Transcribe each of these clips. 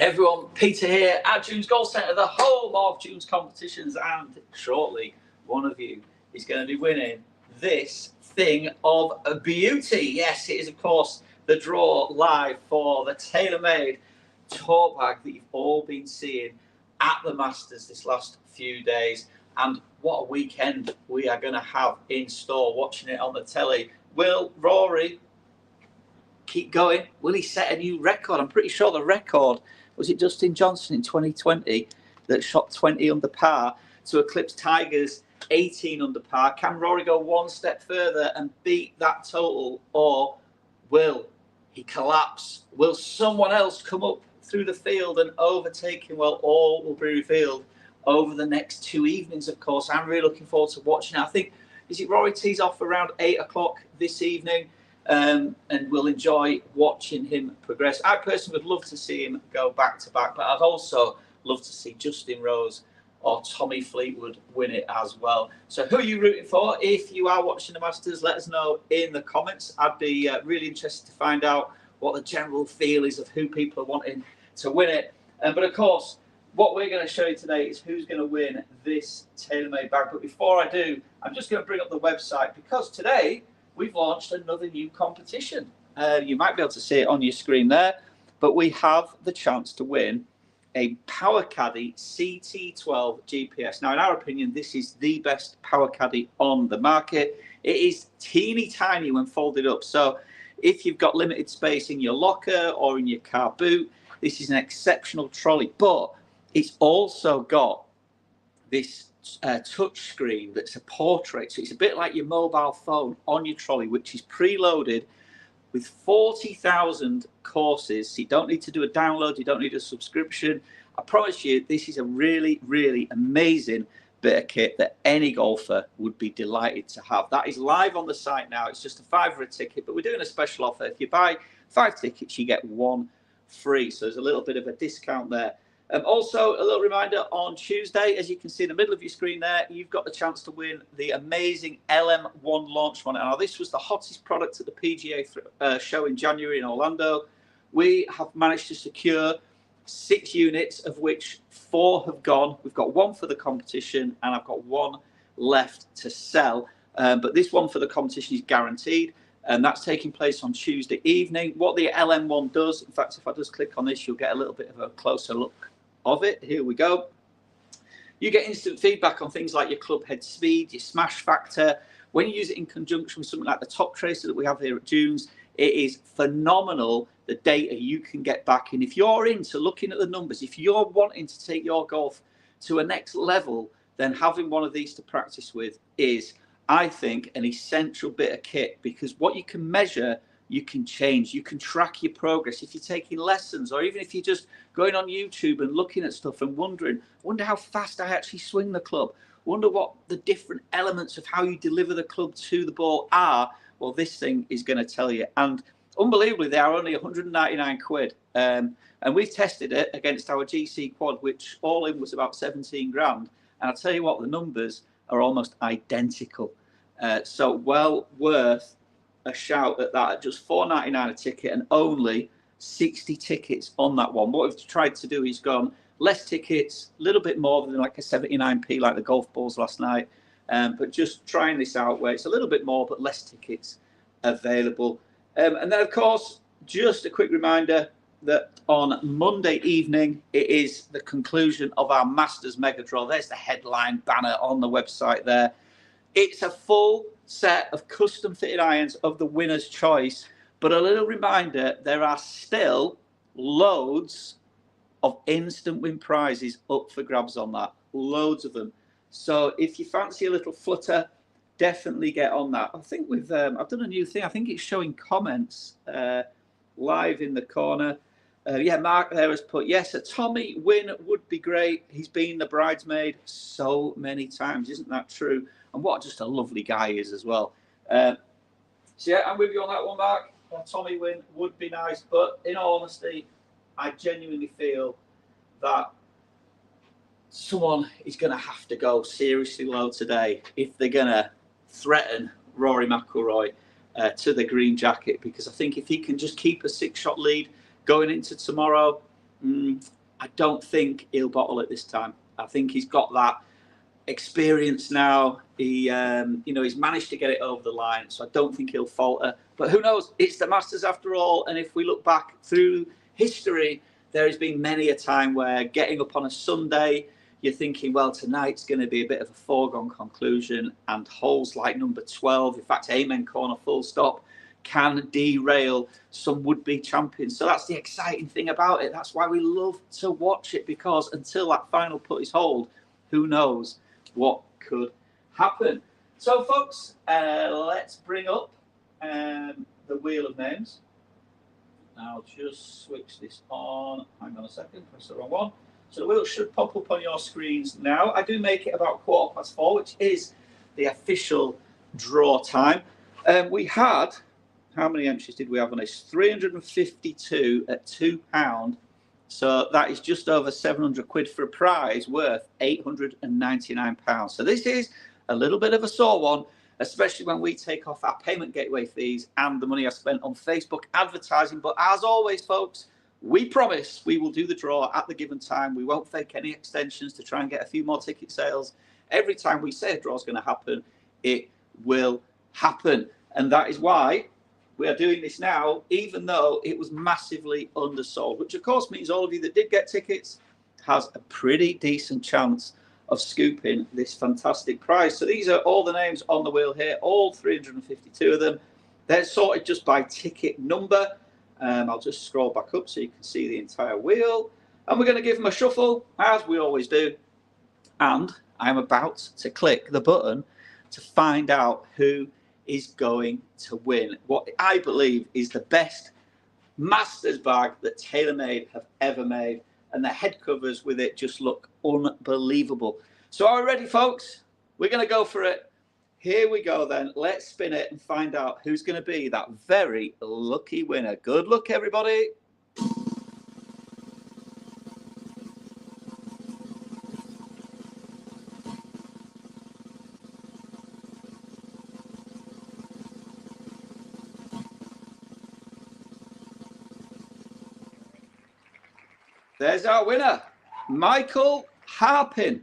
Everyone, Peter here at June's Golf Centre, the home of June's competitions, and shortly one of you is going to be winning this thing of beauty. Yes, it is of course the draw live for the Taylormade Tour Bag that you've all been seeing at the Masters this last few days, and what a weekend we are going to have in store watching it on the telly. Will Rory keep going? Will he set a new record? I'm pretty sure the record was it Justin Johnson in 2020 that shot 20 under par to eclipse Tiger's 18 under par. Can Rory go one step further and beat that total, or will he collapse? Will someone else come up through the field and overtake him? Well, all will be revealed over the next 2 evenings, of course. I'm really looking forward to watching it. I think, is it Rory tees off around 8 o'clock this evening? And we'll enjoy watching him progress. I personally would love to see him go back to back, but I'd also love to see Justin Rose or Tommy Fleetwood win it as well. So who are you rooting for? If you are watching the Masters, let us know in the comments. I'd be really interested to find out what the general feel is of who people are wanting to win it. But of course, what we're going to show you today is who's going to win this Taylormade bag. But before I do, I'm just going to bring up the website, because today we've launched another new competition. You might be able to see it on your screen there, but we have the chance to win a Power Caddy CT12 GPS. Now, in our opinion, this is the best Power Caddy on the market. It is teeny tiny when folded up. So if you've got limited space in your locker or in your car boot, this is an exceptional trolley. But it's also got this touch screen that's a portrait, so it's a bit like your mobile phone on your trolley, which is preloaded with 40,000 courses. So you don't need to do a download, you don't need a subscription. I promise you, this is a really, really amazing bit of kit that any golfer would be delighted to have. That is live on the site now. It's just a £5 a ticket, but we're doing a special offer. If you buy 5 tickets, you get 1 free. So there's a little bit of a discount there. Also, a little reminder, on Tuesday, as you can see in the middle of your screen there, you've got the chance to win the amazing LM1 launch monitor. Now, this was the hottest product at the PGA show in January in Orlando. We have managed to secure 6 units, of which 4 have gone. We've got 1 for the competition, and I've got 1 left to sell. But this one for the competition is guaranteed, and that's taking place on Tuesday evening. What the LM1 does, in fact, if I just click on this, you'll get a little bit of a closer look of it. Here we go. You get instant feedback on things like your club head speed, your smash factor. When you use it in conjunction with something like the top tracer that we have here at June's, it is phenomenal, the data you can get back. And if you're into looking at the numbers, if you're wanting to take your golf to a next level, then having one of these to practice with is, I think, an essential bit of kit, because what you can measure, you can change. You can track your progress. If you're taking lessons, or even if you're just going on YouTube and looking at stuff and wonder how fast I actually swing the club, wonder what the different elements of how you deliver the club to the ball are, well, this thing is going to tell you. And unbelievably, they are only 199 quid. And we've tested it against our GC quad, which all in was about 17 grand. And I'll tell you what, the numbers are almost identical. So well worth a shout at that, at just $4.99 a ticket, and only 60 tickets on that one. What we've tried to do is gone less tickets, a little bit more than like a 79p like the golf balls last night, but just trying this out where it's a little bit more but less tickets available. And then, of course, just a quick reminder that on Monday evening it is the conclusion of our Masters Mega Draw. There's the headline banner on the website there. It's a full set of custom fitted irons of the winner's choice, but a little reminder, there are still loads of instant win prizes up for grabs on that, loads of them. So if you fancy a little flutter, definitely get on that. I think we've I've done a new thing. I think it's showing comments live in the corner. Yeah, Mark there has put, yes, a Tommy win would be great. He's been the bridesmaid so many times. Isn't that true? And what just a lovely guy he is as well. So yeah, I'm with you on that one, Mark. A Tommy win would be nice, but in all honesty, I genuinely feel that someone is going to have to go seriously low today if they're going to threaten Rory McIlroy to the green jacket, because I think if he can just keep a 6-shot lead going into tomorrow, I don't think he'll bottle it this time. I think he's got that experience now. He, he's managed to get it over the line, so I don't think he'll falter. But who knows? It's the Masters after all, and if we look back through history, there has been many a time where getting up on a Sunday, you're thinking, well, tonight's going to be a bit of a foregone conclusion, and holes like number 12, in fact, Amen Corner full stop, can derail some would-be champions. So that's the exciting thing about it. That's why we love to watch it, because until that final putt is holed, who knows what could happen. So, folks, let's bring up the wheel of names. I'll just switch this on. Hang on a second, press the wrong one. So the wheel should pop up on your screens now. I do make it about 4:15, which is the official draw time. We had, how many entries did we have on this? 352 at £2. So that is just over 700 quid for a prize worth £899. So this is a little bit of a sore one, especially when we take off our payment gateway fees and the money I spent on Facebook advertising. But as always, folks, we promise we will do the draw at the given time. We won't fake any extensions to try and get a few more ticket sales. Every time we say a draw is going to happen, it will happen. And that is why we are doing this now, even though it was massively undersold, which of course means all of you that did get tickets has a pretty decent chance of scooping this fantastic prize. So these are all the names on the wheel here, all 352 of them. They're sorted just by ticket number. I'll just scroll back up so you can see the entire wheel. And we're going to give them a shuffle, as we always do. And I'm about to click the button to find out who is going to win what I believe is the best Masters bag that Taylormade have ever made. And the head covers with it just look unbelievable. So are we ready, folks? We're going to go for it. Here we go then. Let's spin it and find out who's going to be that very lucky winner. Good luck, everybody. There's our winner, Michael Harpin.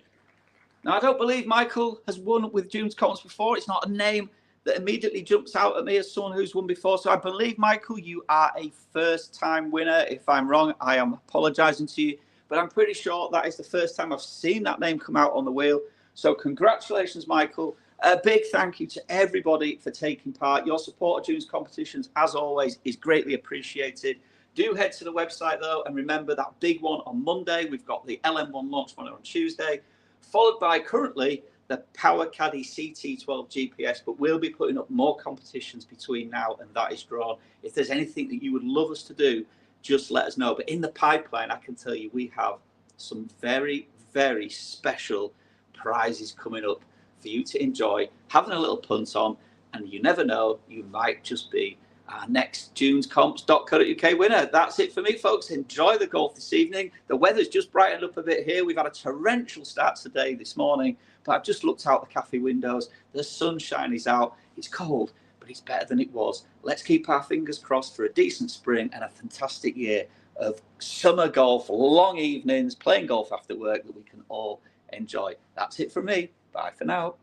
Now, I don't believe Michael has won with June's Comps before. It's not a name that immediately jumps out at me as someone who's won before. So I believe, Michael, you are a first-time winner. If I'm wrong, I am apologising to you. But I'm pretty sure that is the first time I've seen that name come out on the wheel. So congratulations, Michael. A big thank you to everybody for taking part. Your support of June's competitions, as always, is greatly appreciated. Do head to the website, though, and remember that big one on Monday. We've got the LM1 launch one on Tuesday, followed by currently the Power Caddy CT12 GPS, but we'll be putting up more competitions between now and that is drawn. If there's anything that you would love us to do, just let us know. But in the pipeline, I can tell you we have some very, very special prizes coming up for you to enjoy, having a little punt on, and you never know, you might just be our next junescomps.co.uk winner. That's it for me, folks. Enjoy the golf this evening. The weather's just brightened up a bit here. We've had a torrential start today this morning, but I've just looked out the cafe windows. The sunshine is out. It's cold, but it's better than it was. Let's keep our fingers crossed for a decent spring and a fantastic year of summer golf, long evenings, playing golf after work that we can all enjoy. That's it from me. Bye for now.